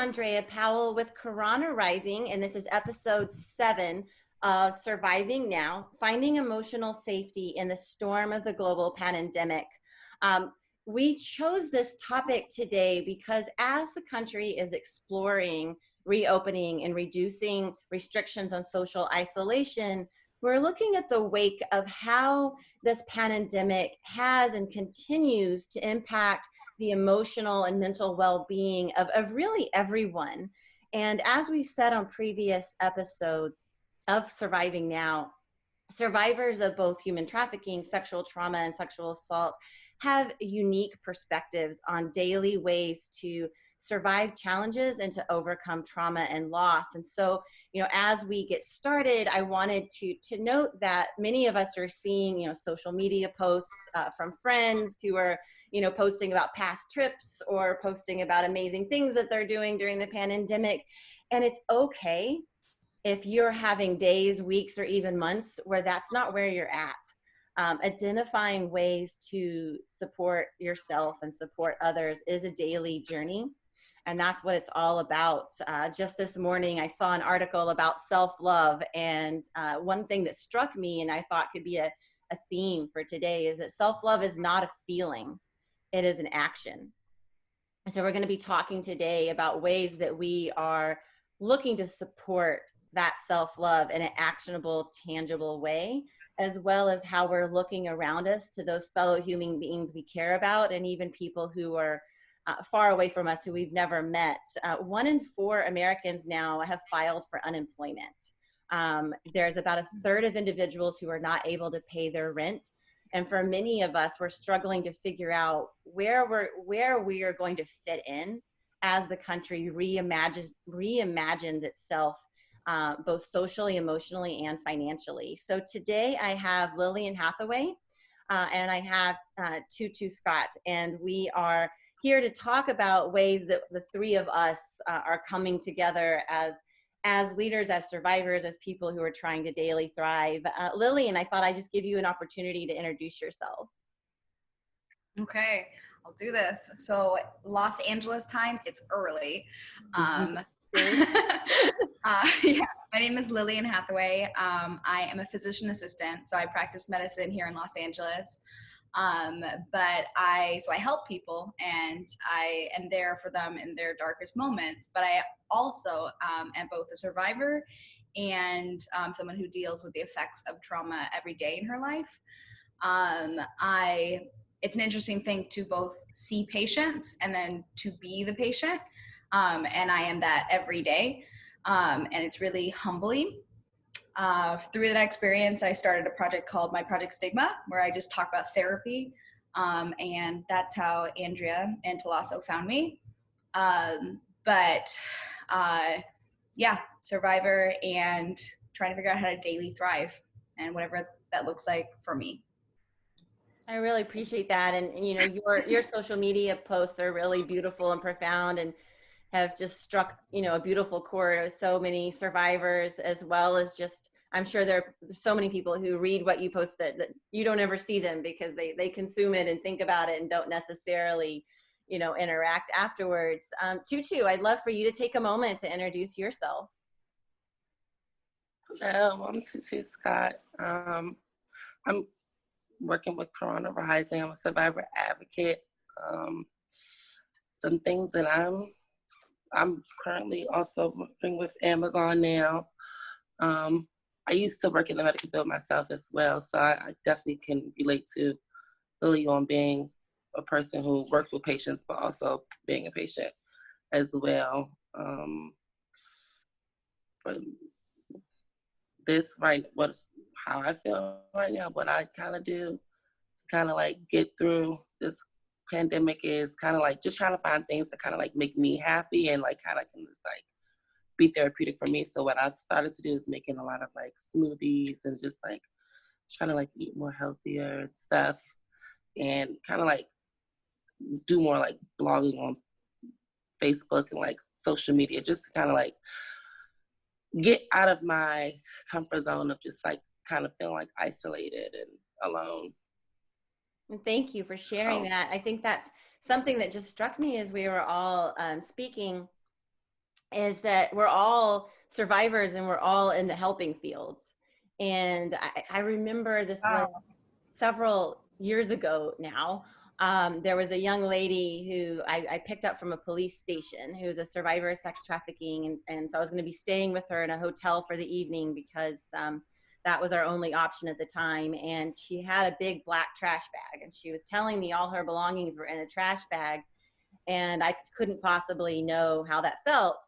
Andrea Powell with Corona Rising, and this is episode 7 of Surviving Now, Finding Emotional Safety in the Storm of the Global Pandemic. We chose this topic today because as the country is exploring reopening and reducing restrictions on social isolation, we're looking at the wake of how this pandemic has and continues to impact the emotional and mental well-being of really everyone. And as we said on previous episodes of Surviving Now, survivors of both human trafficking, sexual trauma, and sexual assault have unique perspectives on daily ways to survive challenges and to overcome trauma and loss. And so, as we get started, I wanted to note that many of us are seeing, social media posts from friends who are, posting about past trips or posting about amazing things that they're doing during the pandemic. And it's okay if you're having days, weeks, or even months where that's not where you're at. Identifying ways to support yourself and support others is a daily journey. And that's what it's all about. Just this morning, I saw an article about self-love. And one thing that struck me and I thought could be a theme for today is that self-love is not a feeling, it is an action. So we're going to be talking today about ways that we are looking to support that self-love in an actionable, tangible way, as well as how we're looking around us to those fellow human beings we care about, and even people who are far away from us who we've never met. 1 in 4 Americans now have filed for unemployment. There's about a third of individuals who are not able to pay their rent. And for many of us, we're struggling to figure out where we are going to fit in as the country reimagines itself, both socially, emotionally, and financially. So today I have Lillian Hathaway and I have Tutu Scott, and we are here to talk about ways that the three of us are coming together as leaders, as survivors, as people who are trying to daily thrive. Lillian, I thought I'd just give you an opportunity to introduce yourself. Okay, I'll do this. So Los Angeles time, it's early. Yeah, my name is Lillian Hathaway. I am a physician assistant, so I practice medicine here in Los Angeles. But I help people, and I am there for them in their darkest moments. But I also am both a survivor and someone who deals with the effects of trauma every day in her life. It's an interesting thing to both see patients and then to be the patient. And I am that every day. And it's really humbling. Through that experience, I started a project called My Project Stigma, where I just talk about therapy. And that's how Andrea and Talasso found me. Yeah, survivor and trying to figure out how to daily thrive and whatever that looks like for me. I really appreciate that. And your social media posts are really beautiful and profound and have just struck, a beautiful chord with so many survivors, as well as just, I'm sure there are so many people who read what you post that you don't ever see them because they consume it and think about it and don't necessarily, interact afterwards. Tutu, I'd love for you to take a moment to introduce yourself. Hello, I'm Tutu Scott. I'm working with Corona Rising. I'm a survivor advocate. Some things that I'm currently also working with Amazon now. I used to work in the medical field myself as well, so I definitely can relate to Lily on being a person who works with patients, but also being a patient as well. For this, how I feel right now, what I kind of do to kind of like get through this pandemic is kind of like just trying to find things that kind of like make me happy and like kind of can just like be therapeutic for me. So what I've started to do is making a lot of like smoothies and just like trying to like eat more healthier and stuff, and kind of like do more like blogging on Facebook and like social media, just to kind of like get out of my comfort zone of just like kind of feeling like isolated and alone. And thank you for sharing that. I think that's something that just struck me as we were all speaking. is that we're all survivors and we're all in the helping fields. And I remember this was several years ago now. There was a young lady who I picked up from a police station who was a survivor of sex trafficking. And so I was going to be staying with her in a hotel for the evening because that was our only option at the time. And she had a big black trash bag. And she was telling me all her belongings were in a trash bag. And I couldn't possibly know how that felt.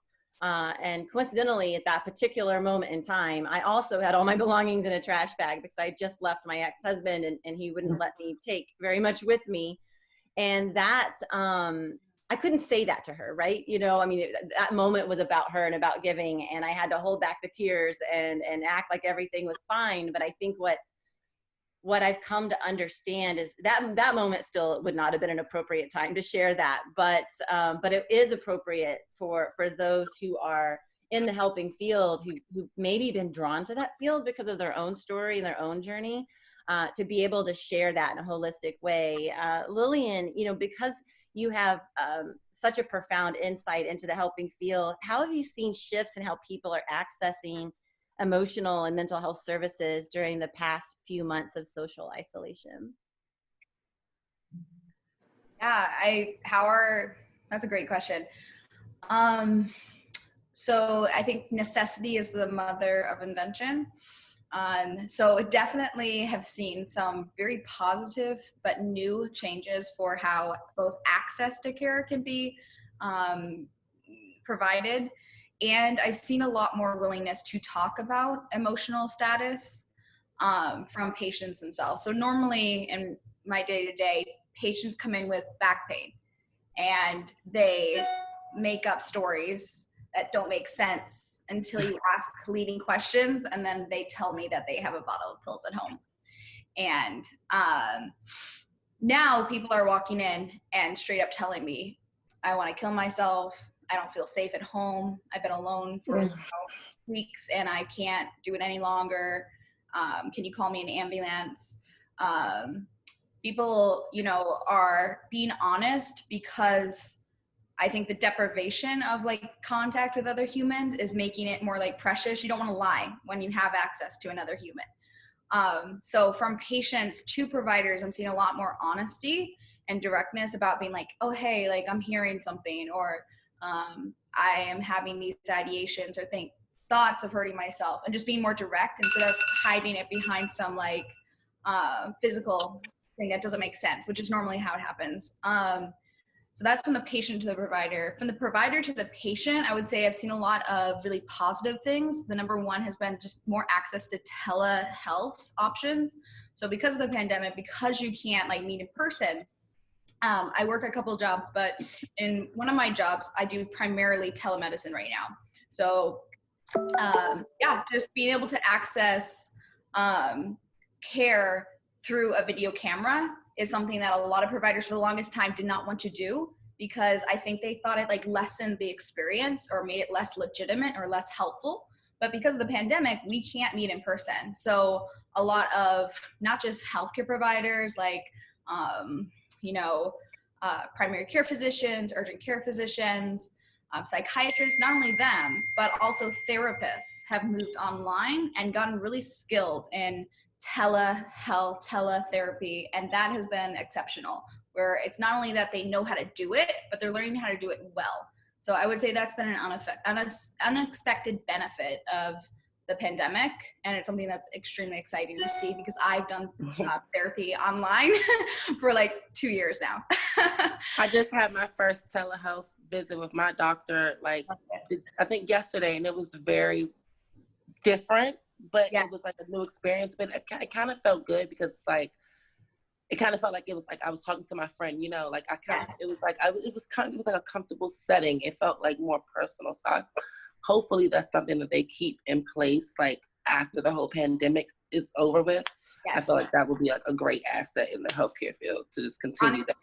And coincidentally, at that particular moment in time, I also had all my belongings in a trash bag because I just left my ex-husband and he wouldn't let me take very much with me. And that, I couldn't say that to her, right? You know, I mean, that moment was about her and about giving, and I had to hold back the tears and act like everything was fine. But I think what I've come to understand is that moment still would not have been an appropriate time to share that, but it is appropriate for those who are in the helping field, who maybe been drawn to that field because of their own story and their own journey, to be able to share that in a holistic way. Lillian, you know, because you have such a profound insight into the helping field, how have you seen shifts in how people are accessing emotional and mental health services during the past few months of social isolation? That's a great question. So I think necessity is the mother of invention. So I definitely have seen some very positive but new changes for how both access to care can be provided. And I've seen a lot more willingness to talk about emotional status from patients themselves. So normally in my day-to-day, patients come in with back pain and they make up stories that don't make sense until you ask leading questions, and then they tell me that they have a bottle of pills at home. And now people are walking in and straight up telling me, I want to kill myself. I don't feel safe at home. I've been alone for weeks and I can't do it any longer. Can you call me an ambulance? People, you know, are being honest because I think the deprivation of like contact with other humans is making it more like precious. You don't want to lie when you have access to another human. So from patients to providers, I'm seeing a lot more honesty and directness about being like, oh, hey, like I'm hearing something, or I am having these ideations or thoughts of hurting myself, and just being more direct instead of hiding it behind some like physical thing that doesn't make sense, which is normally how it happens. So that's from the patient to the provider. From the provider to the patient, I would say I've seen a lot of really positive things. The number one has been just more access to telehealth options. So because of the pandemic, because you can't like meet in person, I work a couple jobs, but in one of my jobs, I do primarily telemedicine right now. So just being able to access care through a video camera is something that a lot of providers for the longest time did not want to do, because I think they thought it like lessened the experience or made it less legitimate or less helpful. But because of the pandemic, we can't meet in person. So a lot of not just healthcare providers, like, primary care physicians, urgent care physicians, psychiatrists, not only them, but also therapists have moved online and gotten really skilled in telehealth, teletherapy, and that has been exceptional, where it's not only that they know how to do it, but they're learning how to do it well. So I would say that's been an unexpected benefit of the pandemic, and it's something that's extremely exciting to see, because I've done therapy online for like 2 years now. I just had my first telehealth visit with my doctor, like I think yesterday, and it was very different, but it was like a new experience. But it kind of felt good, because it's like, it kind of felt like it was like I was talking to my friend, you know, like it was like a comfortable setting. It felt like more personal. So hopefully that's something that they keep in place, like after the whole pandemic is over with. I feel like that would be like a great asset in the healthcare field to just continue that.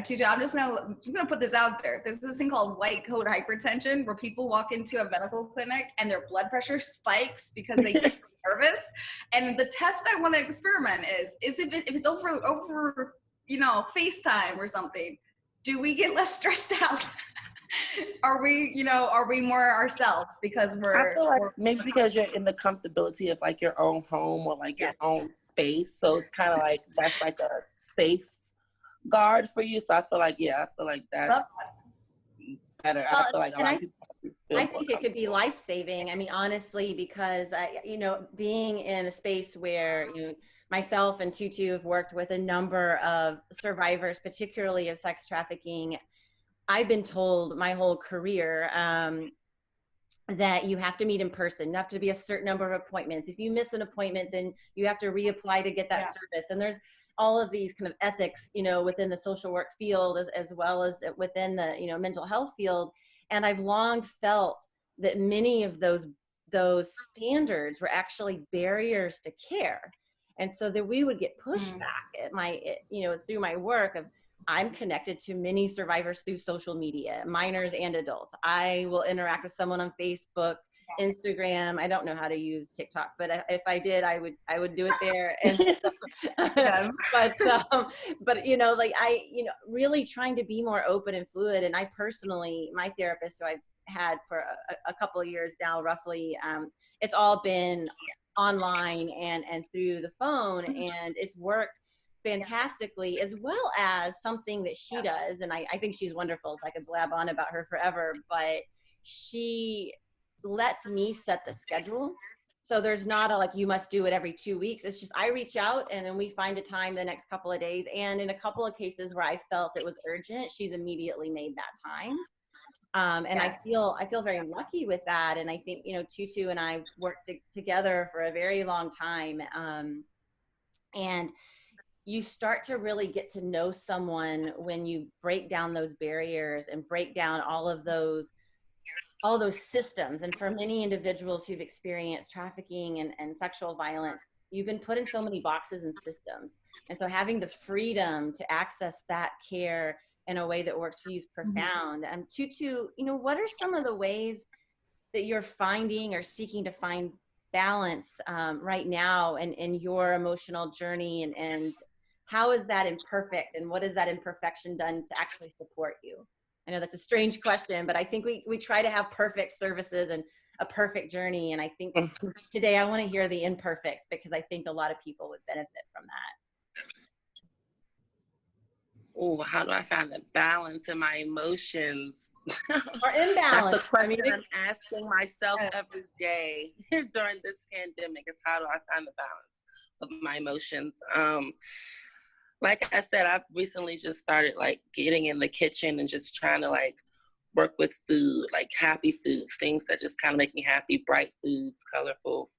Tutu, I'm just gonna put this out there. There's this thing called white coat hypertension, where people walk into a medical clinic and their blood pressure spikes because they get nervous. And the test I want to experiment is if it's over FaceTime or something, do we get less stressed out? are we more ourselves because I feel like we're maybe because you're in the comfortability of like your own home or like your own space. So it's kind of like, that's like a safe guard for you. So I feel like, that's better. Well, I feel like a lot of people feel I more think it could be comfortable. life-saving. I mean, honestly, because being in a space where myself and Tutu have worked with a number of survivors, particularly of sex trafficking. I've been told my whole career that you have to meet in person. You have to be a certain number of appointments. If you miss an appointment, then you have to reapply to get that service. And there's all of these kind of ethics, within the social work field as well as within the, mental health field. And I've long felt that many of those standards were actually barriers to care. And so that we would get pushback at through my work of, I'm connected to many survivors through social media, minors and adults. I will interact with someone on Facebook, Instagram. I don't know how to use TikTok, but if I did, I would do it there. And but really trying to be more open and fluid. And I personally, my therapist who I've had for a couple of years now, roughly, it's all been online and through the phone, and it's worked fantastically, as well as something that she does. And I think she's wonderful, so I could blab on about her forever, but she lets me set the schedule. So there's not a, like, you must do it every 2 weeks. It's just, I reach out and then we find a time the next couple of days. And in a couple of cases where I felt it was urgent, she's immediately made that time. And I feel very lucky with that. And I think, Tutu and I worked together for a very long time. And you start to really get to know someone when you break down those barriers and break down all those systems. And for many individuals who've experienced trafficking and sexual violence, you've been put in so many boxes and systems. And so having the freedom to access that care in a way that works for you is profound. Tutu, what are some of the ways that you're finding or seeking to find balance right now in your emotional journey, and how is that imperfect, and what has that imperfection done to actually support you? I know that's a strange question, but I think we try to have perfect services and a perfect journey. And I think today I want to hear the imperfect, because I think a lot of people would benefit from that. Oh, how do I find the balance in my emotions? Or imbalance. That's a question I'm asking myself every day during this pandemic, is how do I find the balance of my emotions? Like I said, I've recently just started like getting in the kitchen and just trying to like work with food, like happy foods, things that just kind of make me happy, bright foods, colorful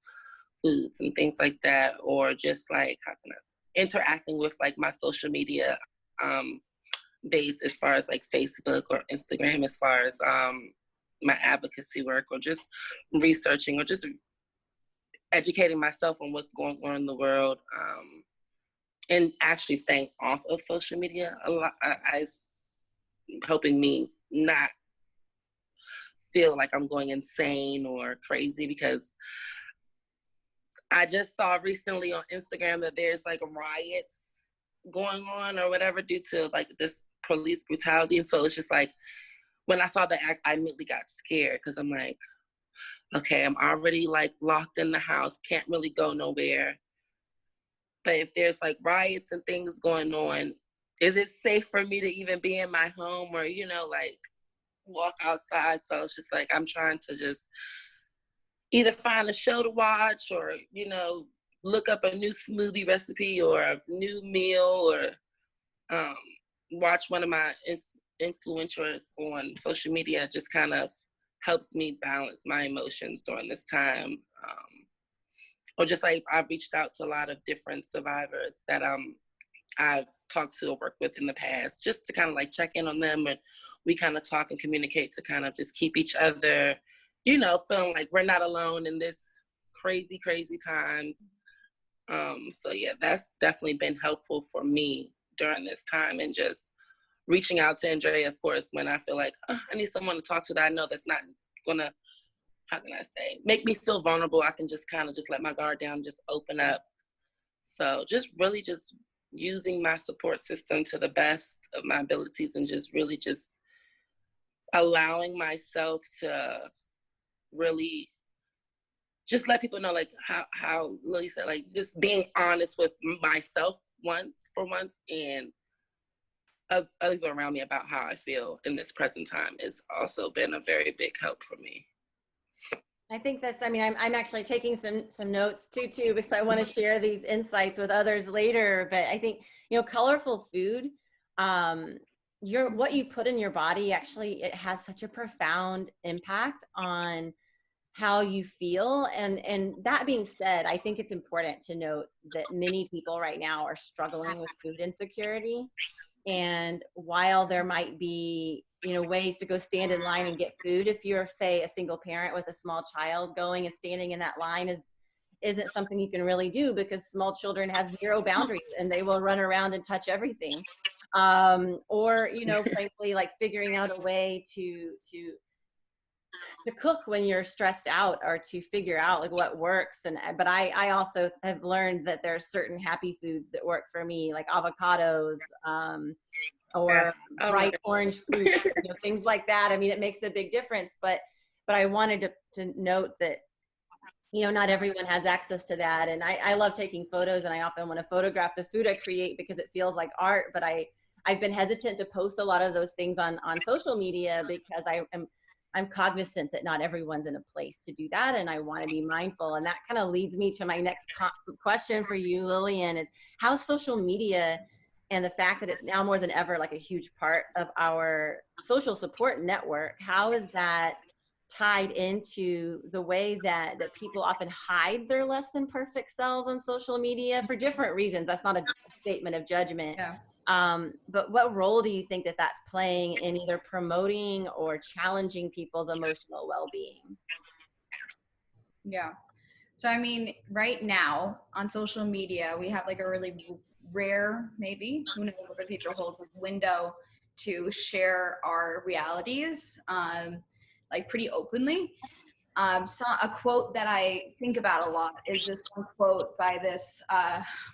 foods and things like that. Or just like, how can I say, interacting with like my social media base, as far as like Facebook or Instagram, as far as my advocacy work, or just researching or just educating myself on what's going on in the world. And actually staying off of social media a lot, helping me not feel like I'm going insane or crazy, because I just saw recently on Instagram that there's like riots going on or whatever due to like this police brutality. And so it's just like, when I saw that, I immediately got scared, because I'm like, okay, I'm already like locked in the house, can't really go nowhere. But if there's like riots and things going on, is it safe for me to even be in my home or, like walk outside? So it's just like, I'm trying to just either find a show to watch or, look up a new smoothie recipe or a new meal, or watch one of my influencers on social media. Just kind of helps me balance my emotions during this time. Or just like, I've reached out to a lot of different survivors that I've talked to or worked with in the past, just to kind of like check in on them, and we kind of talk and communicate to kind of just keep each other, feeling like we're not alone in this crazy, crazy times. So yeah, that's definitely been helpful for me during this time, and just reaching out to Andrea, of course, when I feel like I need someone to talk to that I know that's not gonna, how can I say, make me feel vulnerable. I can just kind of just let my guard down, just open up. So just really just using my support system to the best of my abilities, and just really just allowing myself to really just let people know, like how Lily said, like just being honest with myself for once, and other people around me about how I feel in this present time has also been a very big help for me. I think that's, I mean, I'm actually taking some notes too, because I want to share these insights with others later. But I think, colorful food, what you put in your body, actually, it has such a profound impact on how you feel. And that being said, I think it's important to note that many people right now are struggling with food insecurity. And while there might be, ways to go stand in line and get food, if you're, say, a single parent with a small child, going and standing in that line isn't something you can really do, because small children have zero boundaries and they will run around and touch everything. Or, frankly, like figuring out a way to cook when you're stressed out, or to figure out like what works. But I also have learned that there are certain happy foods that work for me, like avocados, or bright orange fruit, things like that. I mean, it makes a big difference, but I wanted to note that, not everyone has access to that. And I love taking photos, and I often want to photograph the food I create because it feels like art, but I've been hesitant to post a lot of those things on social media, because I'm cognizant that not everyone's in a place to do that, and I want to be mindful. And that kind of leads me to my next question for you, Lillian, is how social media, and the fact that it's now more than ever like a huge part of our social support network, how is that tied into the way that people often hide their less than perfect selves on social media for different reasons? That's not a statement of judgment. Yeah. But what role do you think that that's playing in either promoting or challenging people's emotional well-being? Yeah. So, I mean, right now on social media, we have like a really rare, maybe, who knows what the future holds, window to share our realities, like pretty openly. So a quote that I think about a lot is this one quote by this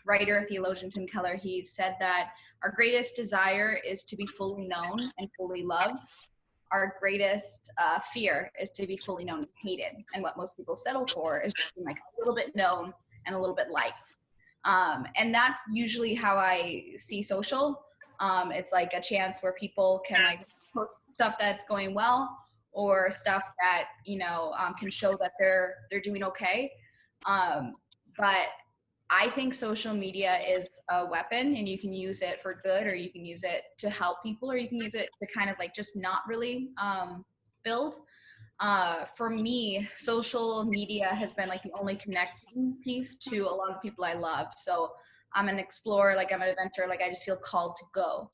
writer, theologian, Tim Keller. He said that our greatest desire is to be fully known and fully loved. Our greatest fear is to be fully known and hated. And what most people settle for is just being like a little bit known and a little bit liked. And that's usually how I see social. It's like a chance where people can like post stuff that's going well, or stuff that can show that they're doing okay. But I think social media is a weapon, and you can use it for good, or you can use it to help people, or you can use it to kind of like just not really build. For me, social media has been like the only connecting piece to a lot of people I love. So I'm an explorer, like I'm an adventurer, like I just feel called to go.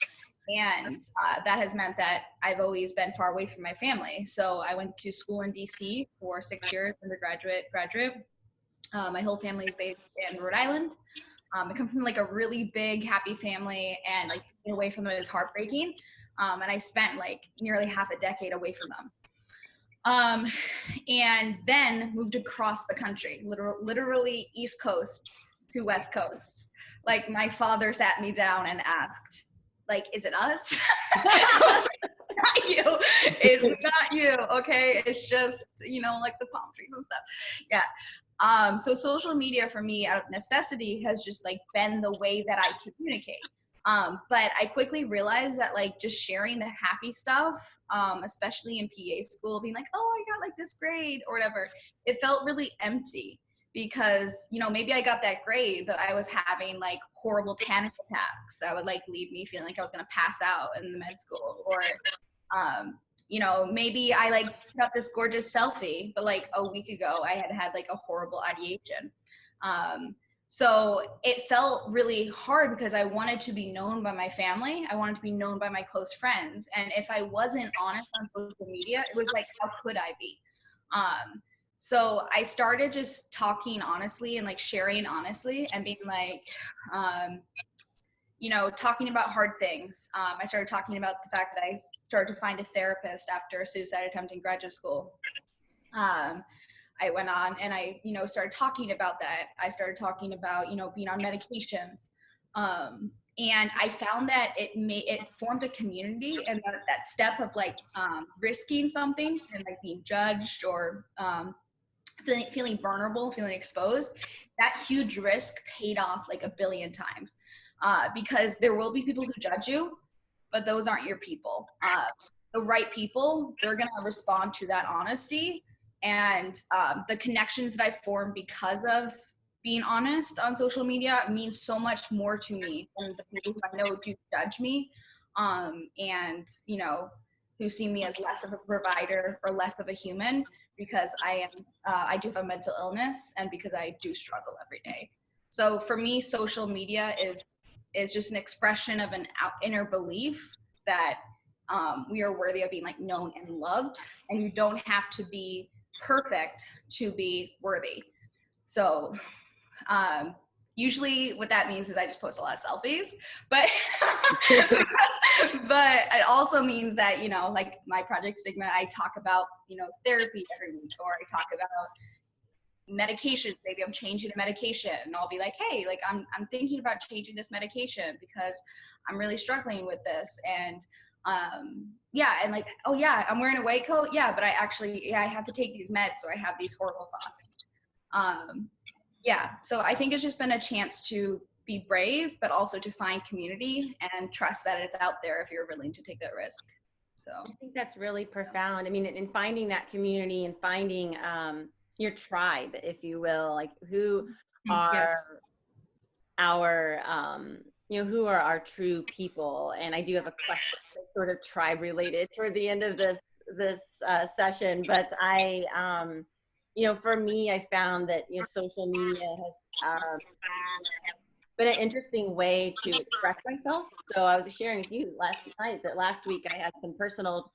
And that has meant that I've always been far away from my family. So I went to school in DC for 6 years, undergraduate, graduate. My whole family is based in Rhode Island. I come from like a really big, happy family, and like being away from them is heartbreaking. And I spent like nearly half a decade away from them. And then moved across the country, literally East Coast to West Coast. Like my father sat me down and asked, like, is it us? Not you. It's not you. Okay. It's just, like the palm trees and stuff. Yeah. So social media for me out of necessity has just like been the way that I communicate. But I quickly realized that like just sharing the happy stuff, especially in PA school, being like, oh, I got like this grade or whatever, it felt really empty. Because, maybe I got that grade, but I was having like horrible panic attacks that would like leave me feeling like I was going to pass out in the med school. Or, maybe I like got this gorgeous selfie, but like a week ago I had like a horrible ideation. So it felt really hard because I wanted to be known by my family. I wanted to be known by my close friends. And if I wasn't honest on social media, it was like, how could I be? So I started just talking honestly and like sharing honestly and being like, talking about hard things. I started talking about the fact that I started to find a therapist after a suicide attempt in graduate school. I went on and I, started talking about that. I started talking about, being on medications. And I found that it formed a community, and that step of like risking something and like being judged or feeling vulnerable, feeling exposed, that huge risk paid off like 1 billion times. Because there will be people who judge you, but those aren't your people. The right people, they're gonna respond to that honesty. And the connections that I formed because of being honest on social media means so much more to me than the people who I know do judge me, and you know, who see me as less of a provider or less of a human, because I do have a mental illness and because I do struggle every day. So for me, social media is just an expression of an inner belief that we are worthy of being like known and loved, and you don't have to be perfect to be worthy. So usually what that means is I just post a lot of selfies, but but it also means that, you know, like my Project Stigma, I talk about, you know, therapy every week, or I talk about medication. Maybe I'm changing a medication, and I'll be like, hey, like I'm thinking about changing this medication because I'm really struggling with this. And yeah, and like, oh yeah, I'm wearing a white coat, yeah, but I actually, I have to take these meds, or I have these horrible thoughts. Yeah, so I think it's just been a chance to be brave, but also to find community and trust that it's out there if you're willing to take that risk. So I think that's really profound. I mean, in finding that community and finding your tribe, if you will, like who are our, you know, who are our true people. And I do have a question that's sort of tribe related toward the end of this session, but you know, for me, I found that, you know, social media has been an interesting way to express myself. So I was sharing with you last night that last week I had some personal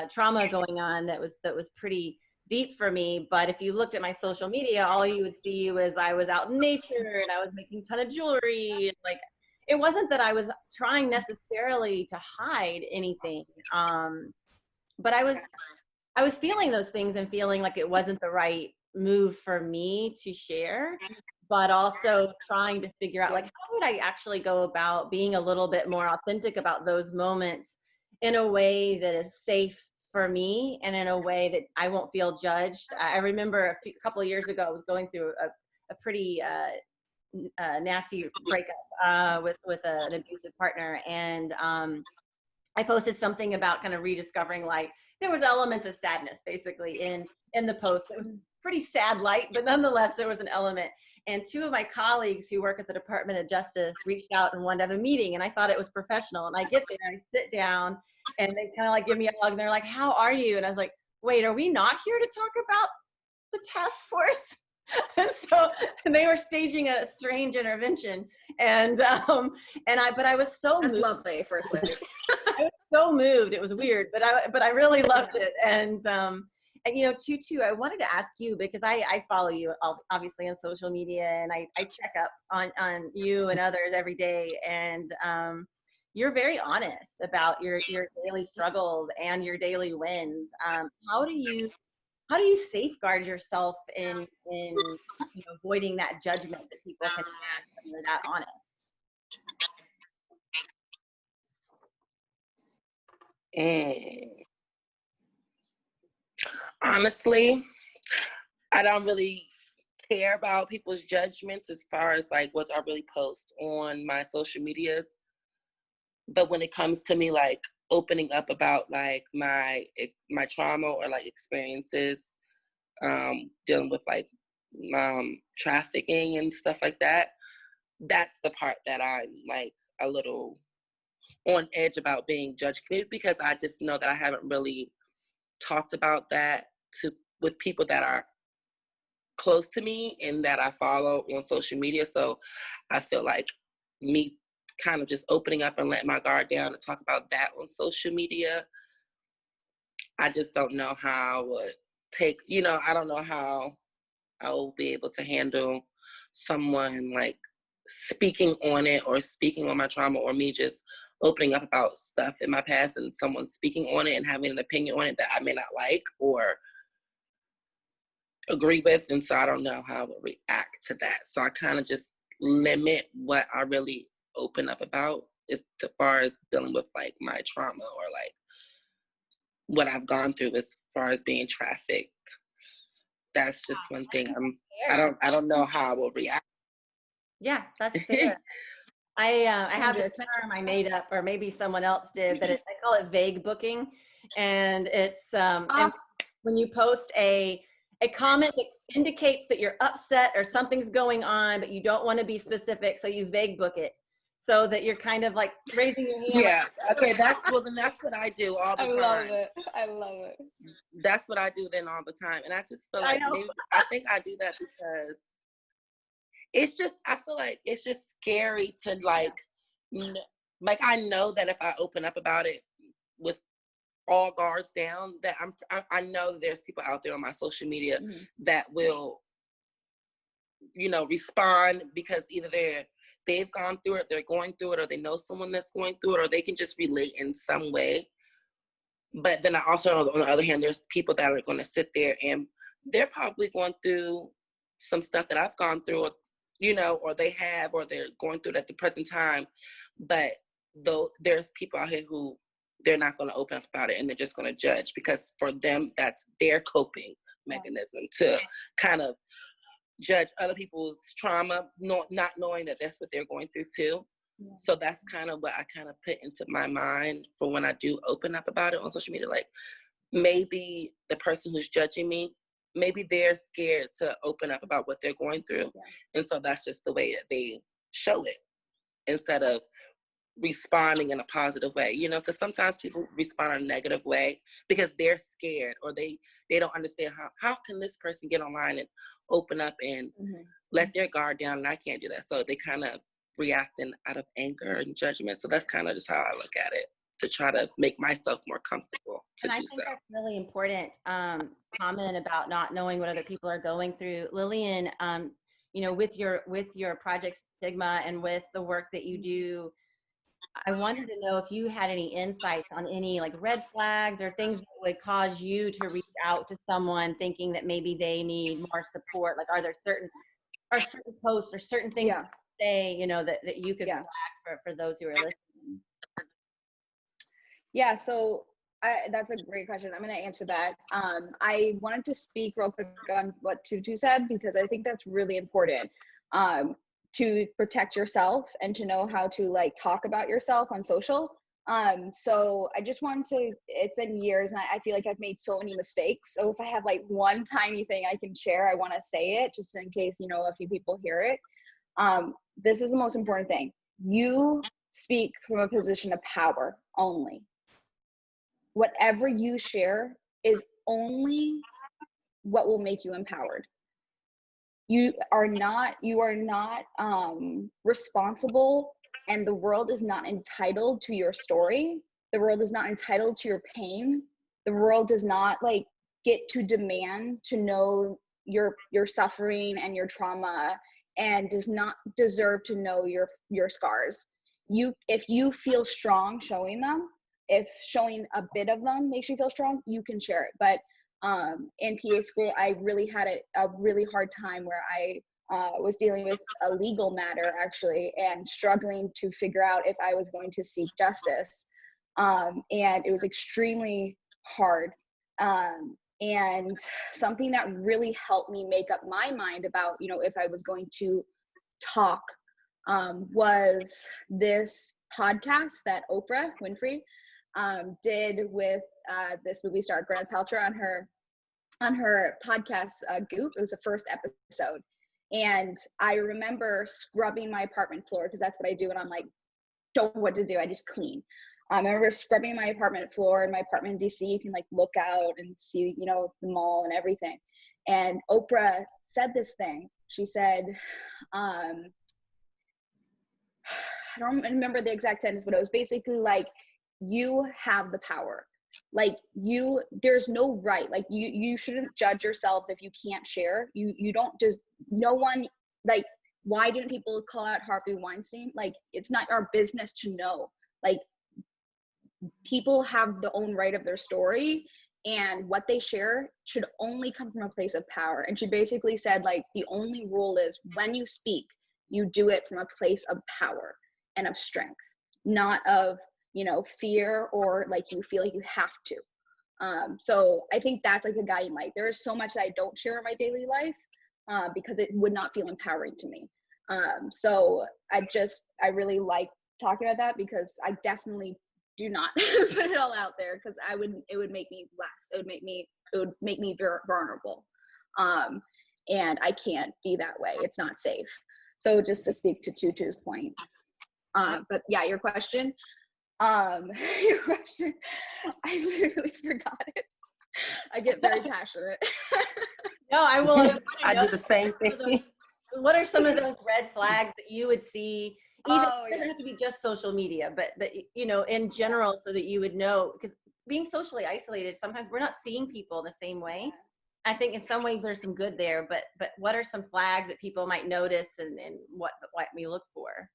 trauma going on that was pretty deep for me. But if you looked at my social media, all you would see was I was out in nature and I was making a ton of jewelry. And like, it wasn't that I was trying necessarily to hide anything, but I was feeling those things and feeling like it wasn't the right move for me to share, but also trying to figure out like, how would I actually go about being a little bit more authentic about those moments in a way that is safe for me and in a way that I won't feel judged. I remember a couple of years ago, I was going through a pretty nasty breakup with an abusive partner. And I posted something about kind of rediscovering light. There was elements of sadness basically in the post. It was pretty sad light, but nonetheless, there was an element. And two of my colleagues who work at the Department of Justice reached out and wanted to have a meeting, and I thought it was professional. And I get there, and I sit down, and they kind of like give me a hug, and they're like, "How are you?" And I was like, "Wait, are we not here to talk about the task force?" And they were staging a strange intervention, and I was so That's moved. lovely, firstly. I was so moved. It was weird, but I really loved it. And you know, Tutu, I wanted to ask you, because I follow you obviously on social media, and I check up on you and others every day, and you're very honest about your daily struggles and your daily wins. How do you safeguard yourself in you know, avoiding that judgment that people can have when you're that honest? Honestly, I don't really care about people's judgments as far as like what I really post on my social medias. But when it comes to me like opening up about like my trauma or like experiences, dealing with like trafficking and stuff like that, that's the part that I'm like a little on edge about being judged, because I just know that I haven't really talked about that with people that are close to me and that I follow on social media. So I feel like me kind of just opening up and letting my guard down and talk about that on social media, I just don't know how I would take, you know, I don't know how I will be able to handle someone like speaking on it or speaking on my trauma, or me just opening up about stuff in my past and someone speaking on it and having an opinion on it that I may not like or agree with. And so I don't know how I would react to that. So I kind of just limit what I really open up about as far as dealing with like my trauma or like what I've gone through as far as being trafficked. That's just one thing. I don't know how I will react. Yeah, that's fair. I have this term I made up, or maybe someone else did, but I call it vague booking, and it's and when you post a comment that indicates that you're upset or something's going on, but you don't want to be specific, so you vague book it, so that you're kind of like raising your hand. Yeah. Okay. That's what I do all the time. I love it. That's what I do then all the time, and I just feel like I think I do that because it's just, I feel like it's just scary to like I know that if I open up about it with all guards down, that I know that there's people out there on my social media that will, respond because either they've gone through it, they're going through it, or they know someone that's going through it, or they can just relate in some way. But then I also know, on the other hand, there's people that are going to sit there and they're probably going through some stuff that I've gone through, or they have, or they're going through it at the present time. But though there's people out here who they're not going to open up about it, and they're just going to judge, because for them, that's their coping mechanism to kind of judge other people's trauma, not knowing that that's what they're going through too. Yeah. So that's kind of what I kind of put into my mind for when I do open up about it on social media. Like, maybe the person who's judging me, maybe they're scared to open up about what they're going through. Yeah. And so that's just the way that they show it, instead of responding in a positive way, because sometimes people respond in a negative way because they're scared, or they don't understand how can this person get online and open up and let their guard down, and I can't do that. So they kind of reacting out of anger and judgment. So that's kind of just how I look at it, to try to make myself more comfortable to do so. And I think that's really important comment about not knowing what other people are going through. Lillian, with your Project Stigma and with the work that you do, I wanted to know if you had any insights on any like red flags or things that would cause you to reach out to someone thinking that maybe they need more support. Like, are there certain posts or certain things to say, that you could flag for those who are listening? Yeah, so that's a great question. I'm going to answer that. I wanted to speak real quick on what Tutu said, because I think that's really important. To protect yourself and to know how to like talk about yourself on social. So I just wanted to, it's been years and I feel like I've made so many mistakes. So if I have like one tiny thing I can share, I want to say it just in case, a few people hear it. This is the most important thing. You speak from a position of power only. Whatever you share is only what will make you empowered. You are not responsible, and the world is not entitled to your story. The world is not entitled to your pain. The world does not get to demand to know your suffering and your trauma, and does not deserve to know your scars. If you feel strong showing them, if showing a bit of them makes you feel strong, you can share it. But in PA school, I really had a really hard time where I was dealing with a legal matter actually, and struggling to figure out if I was going to seek justice. And it was extremely hard. And something that really helped me make up my mind about, if I was going to talk, was this podcast that Oprah Winfrey did with this movie star Gwyneth Paltrow on her podcast Goop. It was the first episode, and I remember scrubbing my apartment floor, because that's what I do when I'm like don't know what to do. I just clean. I remember scrubbing my apartment floor in my apartment in DC. You can look out and see the mall and everything. And Oprah said this thing. She said, I don't remember the exact sentence, but it was basically like, you have the power. There's no right. You shouldn't judge yourself if you can't share. You don't just, no one, why didn't people call out Harvey Weinstein? It's not our business to know. People have the own right of their story, and what they share should only come from a place of power. And she basically said, the only rule is when you speak, you do it from a place of power. and of strength, not of, you know, fear or like you feel like you have to. So I think that's like a guiding light. There is so much that I don't share in my daily life because it would not feel empowering to me. So I really like talking about that because I definitely do not put it all out there because it would make me less. It would make me vulnerable. And I can't be that way. It's not safe. So just to speak to Tutu's point. But yeah, your question, I literally forgot it. I get very passionate. No, I will. I do the same thing. What are some of those red flags that you would see? Even it doesn't have to be just social media, but you know, in general, so that you would know, because being socially isolated, sometimes we're not seeing people the same way. I think in some ways there's some good there, but what are some flags that people might notice and what we look for?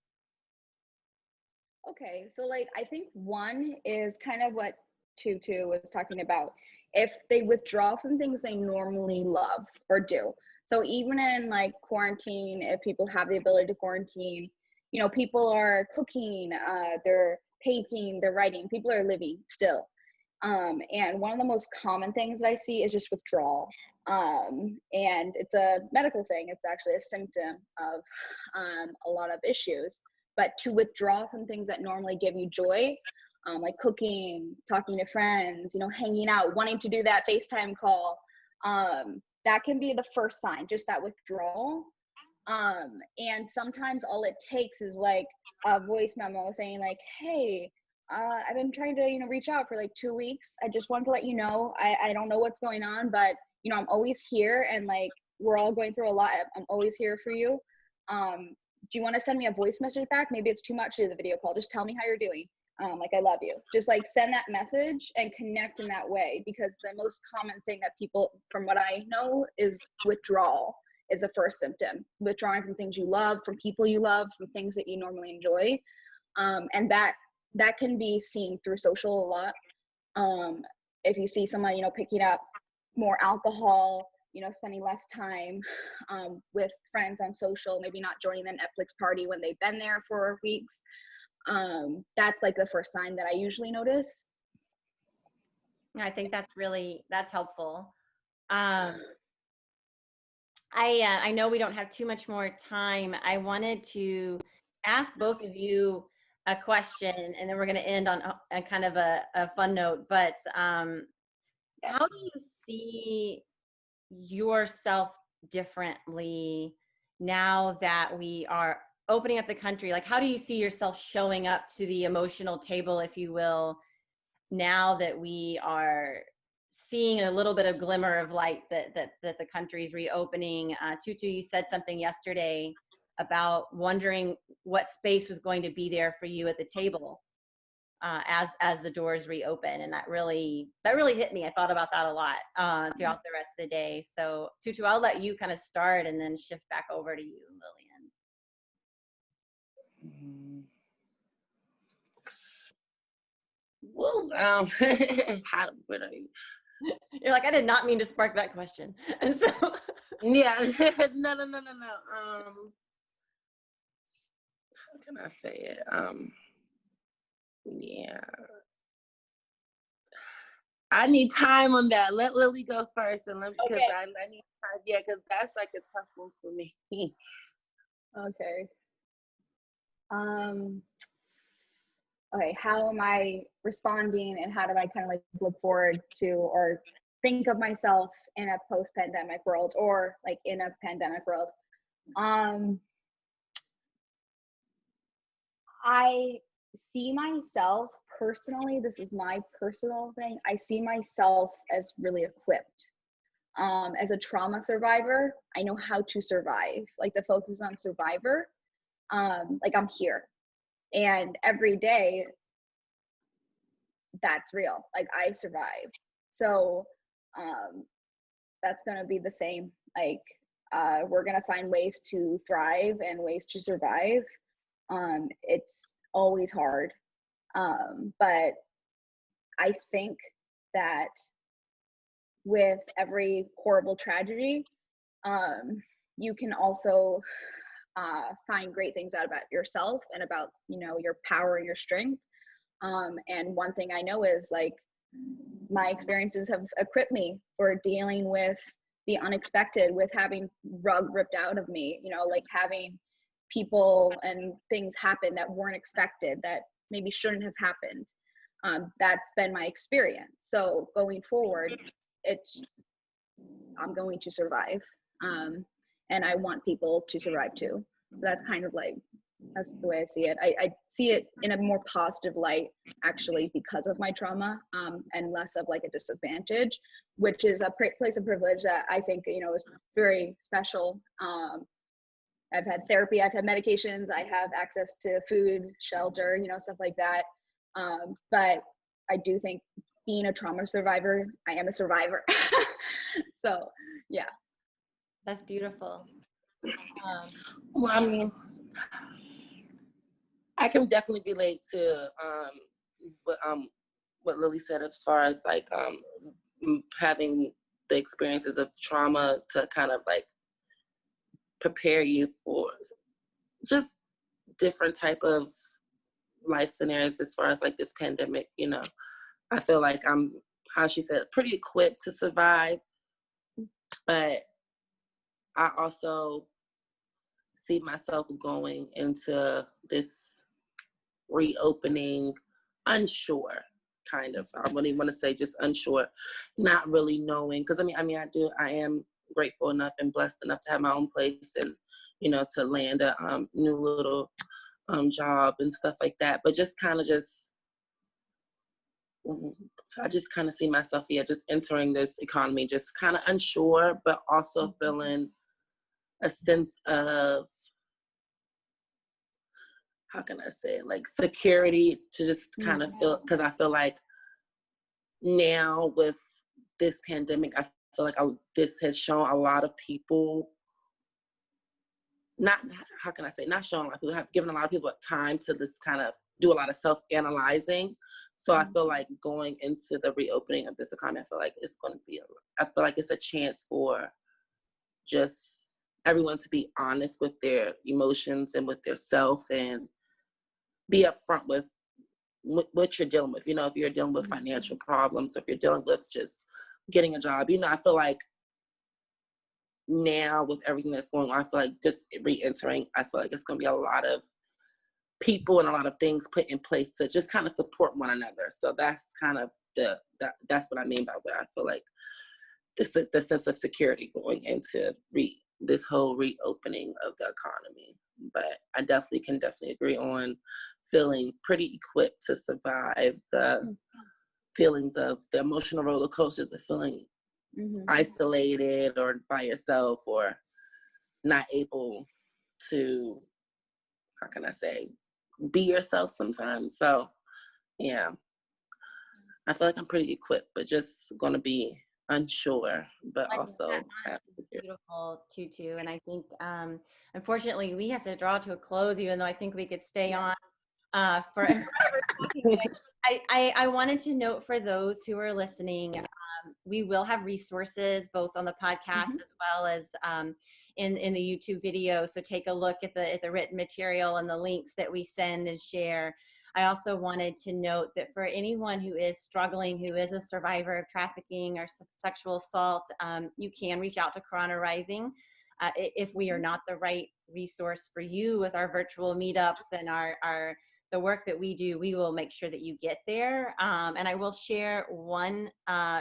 Okay, so like I think one is kind of what Tutu was talking about. If they withdraw from things they normally love or do. So even in like quarantine, if people have the ability to quarantine, you know, people are cooking, they're painting, they're writing, people are living still. And one of the most common things I see is just withdrawal. And it's a medical thing. It's actually a symptom of a lot of issues. But to withdraw from things that normally give you joy, like cooking, talking to friends, you know, hanging out, wanting to do that FaceTime call, that can be the first sign, just that withdrawal. And sometimes all it takes is like a voice memo saying like, hey, I've been trying to, you know, reach out for like 2 weeks. I just wanted to let you know, I don't know what's going on, but, you know, I'm always here and like, we're all going through a lot. I'm always here for you. Do you want to send me a voice message back? Maybe it's too much to do the video call. Just tell me how you're doing. Like, I love you. Just like send that message and connect in that way, because the most common thing that people, from what I know, is withdrawal is the first symptom. Withdrawing from things you love, from people you love, from things that you normally enjoy. And that can be seen through social a lot. If you see someone, you know, picking up more alcohol, you know, spending less time with friends on social, maybe not joining the Netflix party when they've been there for weeks. That's like the first sign that I usually notice. I think that's helpful. I know we don't have too much more time. I wanted to ask both of you a question, and then we're going to end on a kind of a fun note. But Yes. How do you see yourself differently now that we are opening up the country? Like, how do you see yourself showing up to the emotional table, if you will, now that we are seeing a little bit of glimmer of light that the country's reopening? Tutu, you said something yesterday about wondering what space was going to be there for you at the table as the doors reopen, and that really hit me. I thought about that a lot throughout the rest of the day. So Tutu, I'll let you kind of start and then shift back over to you, Lillian. Well, how would I? You're like, I did not mean to spark that question. And so Yeah, no. How can I say it? Yeah. I need time on that. Let Lily go first, and because okay. I need time. Yeah, because that's like a tough one for me. Okay. Okay, how am I responding, and how do I kind of like look forward to or think of myself in a post-pandemic world, or like in a pandemic world? I see myself personally, this is my personal thing, I see myself as really equipped. As a trauma survivor, I know how to survive. Like, the focus on survivor, like I'm here. And every day, that's real. Like, I survive. So that's going to be the same. Like, we're going to find ways to thrive and ways to survive. It's always hard. But I think that with every horrible tragedy, you can also find great things out about yourself and about, you know, your power and your strength. And one thing I know is like my experiences have equipped me for dealing with the unexpected, with having rug ripped out of me, you know, like having people and things happen that weren't expected, that maybe shouldn't have happened. That's been my experience. So going forward, I'm going to survive. And I want people to survive too. So that's kind of like, that's the way I see it. I see it in a more positive light, actually, because of my trauma, and less of like a disadvantage, which is a place of privilege that I think, you know, is very special. I've had therapy, I've had medications, I have access to food, shelter, you know, stuff like that. But I do think being a trauma survivor, I am a survivor. So, yeah. That's beautiful. Well, I mean, I can definitely relate to what Lily said as far as like having the experiences of trauma to kind of like prepare you for just different type of life scenarios as far as like this pandemic. You know, I feel like I'm, how she said, pretty equipped to survive, but I also see myself going into this reopening unsure, kind of. I really want to say just unsure, not really knowing, because I am grateful enough and blessed enough to have my own place and, you know, to land a new little job and stuff like that. But just kind of I just kind of see myself, just entering this economy, just kind of unsure, but also feeling a sense of, how can I say it, like security, to just kind of feel, because I feel like now with this pandemic, I feel like this has shown a lot of people, not showing a lot of people, have given a lot of people time to this kind of do a lot of self-analyzing. So I feel like going into the reopening of this economy, I feel like it's going to be, I feel like it's a chance for just everyone to be honest with their emotions and with their self and be upfront with what you're dealing with. You know, if you're dealing with financial problems, or if you're dealing with just getting a job, you know, I feel like now with everything that's going on, I feel like just re-entering, I feel like it's going to be a lot of people and a lot of things put in place to just kind of support one another. So that's kind of that's what I mean by what I feel like the sense of security going into this whole reopening of the economy. But I can definitely agree on feeling pretty equipped to survive the feelings of the emotional roller coasters of feeling isolated or by yourself or not able to, how can I say, be yourself sometimes. So yeah, I feel like I'm pretty equipped, but just gonna be unsure, but also beautiful, Tutu. And I think unfortunately we have to draw to a close, even though I think we could stay on forever. I wanted to note for those who are listening, we will have resources both on the podcast as well as in the YouTube video. So take a look at the written material and the links that we send and share. I also wanted to note that for anyone who is struggling, who is a survivor of trafficking or sexual assault, you can reach out to Corona Rising. If we are not the right resource for you with our virtual meetups and the work that we do, we will make sure that you get there. And I will share one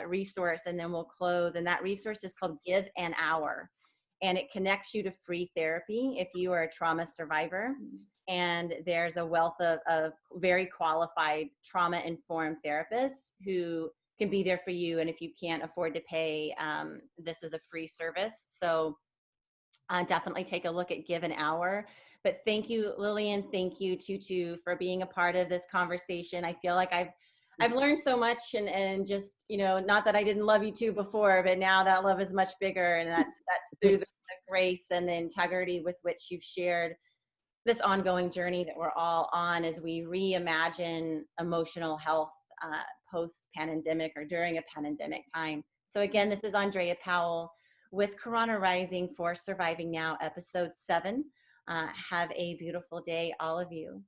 resource and then we'll close. And that resource is called Give an Hour. And it connects you to free therapy if you are a trauma survivor. And there's a wealth of very qualified trauma-informed therapists who can be there for you. And if you can't afford to pay, this is a free service. So definitely take a look at Give an Hour. But thank you, Lillian. Thank you, Tutu, for being a part of this conversation. I feel like I've learned so much, and just, you know, not that I didn't love you two before, but now that love is much bigger, and that's through the grace and the integrity with which you've shared this ongoing journey that we're all on as we reimagine emotional health post-pandemic or during a pandemic time. So again, this is Andrea Powell with Corona Rising for Surviving Now, episode 7. Have a beautiful day, all of you.